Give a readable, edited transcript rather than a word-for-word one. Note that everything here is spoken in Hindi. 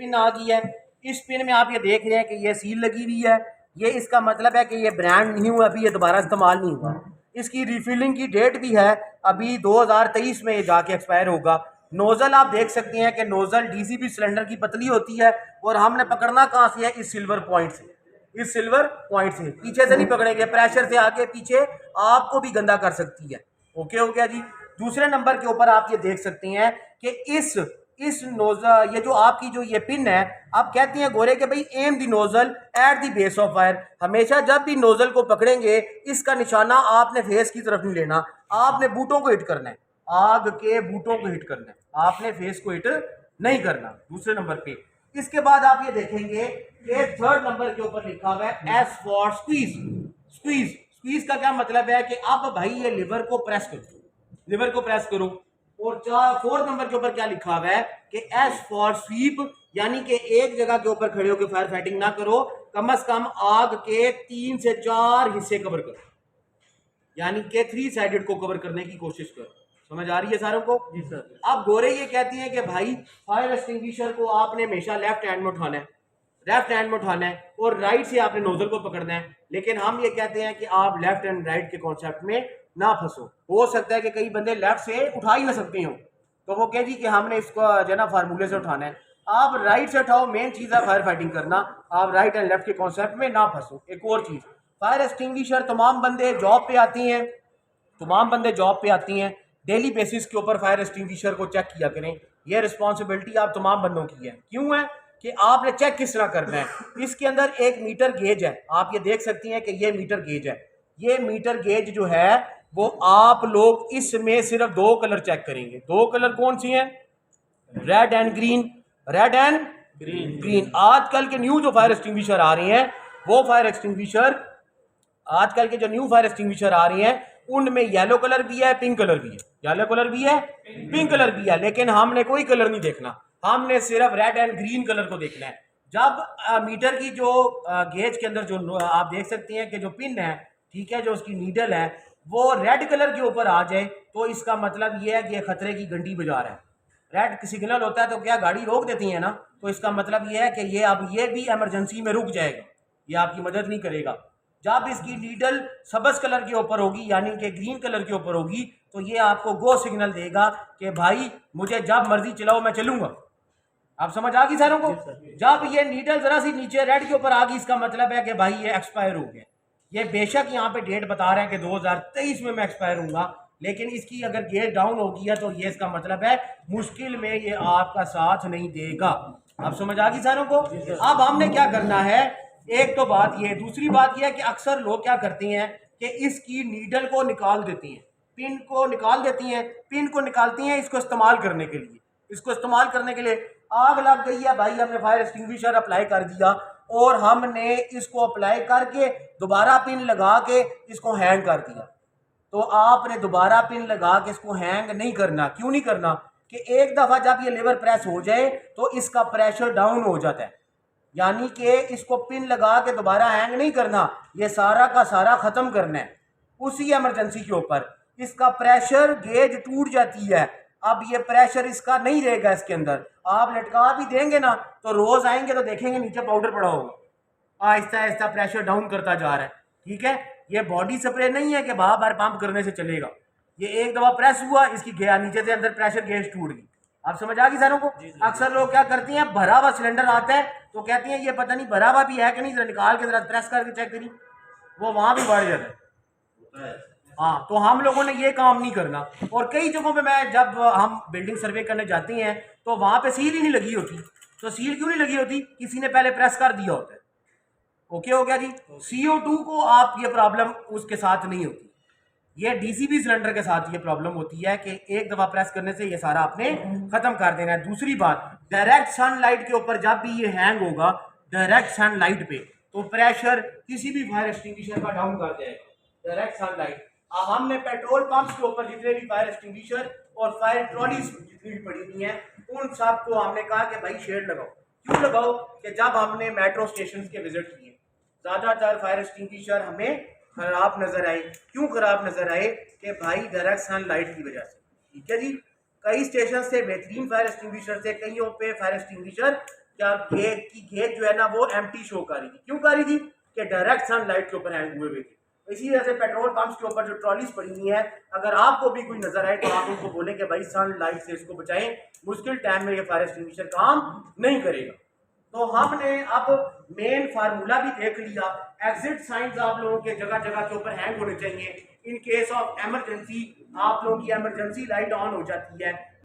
पिन आ गई है। इस पिन में आप ये देख रहे हैं कि ये सील लगी हुई है। ये इसका मतलब है कि ये ब्रांड न्यू है, अभी ये दोबारा इस्तेमाल नहीं हुआ। इसकी रिफिलिंग की डेट भी है, अभी 2023 में ये जाके एक्सपायर होगा। नोज़ल आप देख सकते हैं कि नोज़ल डीसीपी सिलेंडर की पतली होती है और हमने पकड़ना कहाँ से है, इस सिल्वर पॉइंट से। इस सिल्वर पॉइंट से पीछे से नहीं पकड़ेंगे, प्रेशर से आगे पीछे आपको भी गंदा कर सकती है। ओके हो गया जी। दूसरे नंबर के ऊपर आप ये देख सकते हैं कि इस नोजल, ये जो आपकी जो ये पिन है, आप कहते हैं गोरे के भाई aim the nozzle at the base of fire. हमेशा जब भी नोजल को पकड़ेंगे इसका निशाना आपने फेस की तरफ नहीं लेना, आपने बूटों को हिट करना है, आग के बूटों को हिट करना है, आपने फेस को हिट नहीं करना। दूसरे नंबर पे इसके बाद आप ये देखेंगे कि थर्ड नंबर के ऊपर लिखा हुआ है S for squeeze. Squeeze squeeze का क्या मतलब है कि अब भाई ये लिवर को प्रेस करो, लिवर को प्रेस करो। और फोर्थ नंबर के ऊपर क्या लिखा हुआ है कि एस फॉर स्वीप, यानी कि एक जगह के ऊपर खड़े होकर फायर फाइटिंग ना करो, कम से कम आग के 3 से 4 हिस्से कवर करो, यानी कि 3 साइडेड को कवर करने की कोशिश करो। समझ आ रही है सारों को? जी सर। अब गोरे ये कहती हैं कि भाई फायर एक्सटिंग्विशर को आपने हमेशा लेफ्ट हैंड में उठाना है, लेफ्ट हैंड में उठाना है और राइट से आपने नोजल को पकड़ना है। लेकिन हम ये कहते हैं कि आप लेफ्ट एंड राइट के कॉन्सेप्ट में ना फंसो। हो सकता है कि कई बंदे लेफ्ट से उठा ही ना सकते हो, तो वो कह जी कि हमने इसको जो ना फार्मूले से उठाना है। आप राइट से उठाओ, मेन चीज़ है फायर फाइटिंग करना, आप राइट एंड लेफ्ट के कॉन्सेप्ट में ना फंसो। एक और चीज़, फायर एक्सटिंग्विशर तमाम बंदे जॉब पे आती हैं, तमाम बंदे जॉब पे आती हैं, डेली बेसिस के ऊपर फायर एक्सटिंग्विशर को चेक किया करें। यह रिस्पॉन्सिबिलिटी आप तमाम बंदों की है। क्यों है कि आपने चेक किस तरह करना है। इसके अंदर एक मीटर गेज है, आप ये देख सकती हैं कि ये मीटर गेज है। ये मीटर गेज जो है वो आप लोग इसमें सिर्फ 2 कलर चेक करेंगे। 2 कलर कौन सी हैं? Red and green. Red and green. आजकल के न्यू जो फायर एक्सटिंग्विशर आ रही हैं, वो फायर एक्सटिंग्विशर, आजकल के जो न्यू फायर एक्सटिंग्विशर आ रही हैं उनमें येलो कलर भी है, पिंक कलर भी है, येलो कलर भी है, पिंक कलर भी है। लेकिन हमने कोई कलर नहीं देखना, हमने सिर्फ रेड एंड ग्रीन कलर को देखना है। जब मीटर की जो गेज के अंदर जो आप देख सकते हैं कि जो पिन है, ठीक है, जो उसकी नीडल है वो रेड कलर के ऊपर आ जाए तो इसका मतलब ये है कि खतरे की घंटी बजा रहा है। रेड सिग्नल होता है तो क्या गाड़ी रोक देती है ना, तो इसका मतलब ये है कि ये अब ये भी इमरजेंसी में रुक जाएगा, ये आपकी मदद नहीं करेगा। जब इसकी नीडल सबज कलर के ऊपर होगी, यानी कि ग्रीन कलर के ऊपर होगी, तो ये आपको गो सिग्नल देगा कि भाई मुझे जब मर्जी चलाओ, मैं चलूंगा। आप समझ आ गई सारों को? जब ये नीडल जरा सी नीचे रेड के ऊपर आ गई, इसका मतलब है कि भाई ये एक्सपायर हो गया। ये बेशक यहाँ पे डेट बता रहे हैं कि 2023 में मैं एक्सपायर हूँगा, लेकिन इसकी अगर गेज डाउन हो गई है तो ये इसका मतलब है मुश्किल में ये आपका साथ नहीं देगा। आप समझ आ गई सारों को? अब हमने क्या करना है, एक तो बात ये, दूसरी बात ये है कि अक्सर लोग क्या करते हैं कि इसकी नीडल को निकाल देती हैं, पिन को निकाल देती हैं, पिन को निकालती हैं इसको इस्तेमाल करने के लिए। इसको इस्तेमाल करने के लिए आग लग गई है भाई, हमने फायर एक्सटिंग्विशर अप्लाई कर दिया और हमने इसको अप्लाई करके दोबारा पिन लगा के इसको हैंग कर दिया। तो आपने दोबारा पिन लगा के इसको हैंग नहीं करना। क्यों नहीं करना? कि एक दफ़ा जब ये लेवर प्रेस हो जाए तो इसका प्रेशर डाउन हो जाता है, यानी कि इसको पिन लगा के दोबारा हैंग नहीं करना, ये सारा का सारा ख़त्म करना है उसी इमरजेंसी के ऊपर। इसका प्रेशर गेज टूट जाती है, अब ये प्रेशर इसका नहीं रहेगा इसके अंदर। आप लटका भी देंगे ना तो रोज़ आएंगे तो देखेंगे नीचे पाउडर पड़ा होगा, आहिस्ता आहिस्ता प्रेशर डाउन करता जा रहा है। ठीक है, ये बॉडी स्प्रे नहीं है कि बार बार पंप करने से चलेगा। ये एक दफ़ा प्रेस हुआ, इसकी गया नीचे से अंदर प्रेशर गेज टूट गई। आप समझ आ गई सारों को? अक्सर लोग क्या करते हैं, भरा हुआ सिलेंडर आता है तो कहती हैं ये पता नहीं भरा हुआ भी है कि नहीं, जरा निकाल के जरा प्रेस करके चेक करी, वो वहां भी बढ़ जाता है। हाँ, तो हम लोगों ने ये काम नहीं करना। और कई जगहों पे मैं जब हम बिल्डिंग सर्वे करने जाते हैं तो वहां पे सील ही नहीं लगी होती। तो सील क्यों नहीं लगी होती? किसी ने पहले प्रेस कर दिया होता है। ओके हो गया जी। CO2 को आप ये प्रॉब्लम उसके साथ नहीं होती, ये डीसीबी सिलेंडर के साथ ये प्रॉब्लम होती है कि एक दफा प्रेस करने से ये सारा आपने खत्म कर देना है। दूसरी बात, डायरेक्ट सनलाइट के ऊपर जब भी ये हैंग होगा डायरेक्ट सनलाइट पे, तो प्रेशर किसी भी फायर एक्सटिंग्विशर का डाउन कर जाएगा। डायरेक्ट सनलाइट, हमने पेट्रोल पंप्स के ऊपर जितने भी फायर एक्सटिंग्विशर और फायर ट्रॉलीज जितनी भी पड़ी हुई हैं उन सब को हमने कहा कि भाई शेड लगाओ। क्यों लगाओ? कि जब हमने मेट्रो स्टेशन के विजिट किए, ज़्यादातर फायर एक्सटिंग्विशर हमें खराब नजर आए। क्यों खराब नजर आए? कि भाई डायरेक्ट सनलाइट की वजह से। ठीक है जी, कई स्टेशन से बेहतरीन फायर एक्सटिंग्विशर थे, कईयों पे फायर एक्सटिंग्विशर क्या गेज जो है ना वो एम्प्टी शो कर रही थी। क्यों कर रही थी? कि डायरेक्ट सनलाइट के ऊपर हैंग हुए हुए थे। इसी वजह से पेट्रोल पंप्स के ऊपर जो ट्रॉलीज पड़ी हुई है, अगर आपको भी कोई नजर आए तो आप उनको बोलें कि भाई सनलाइट से इसको बचाएं, मुश्किल टाइम में ये फायर एक्सटिंग्विशर काम नहीं करेगा। तो हमने अब मेन फार्मूला भी देख लिया। एग्जिट साइंस आप लोगों के जगह जगह के ऊपर हैंग होने चाहिए। इन केस ऑफ एमरजेंसी आप लोगों की एमरजेंसी लाइट ऑन हो जाती है,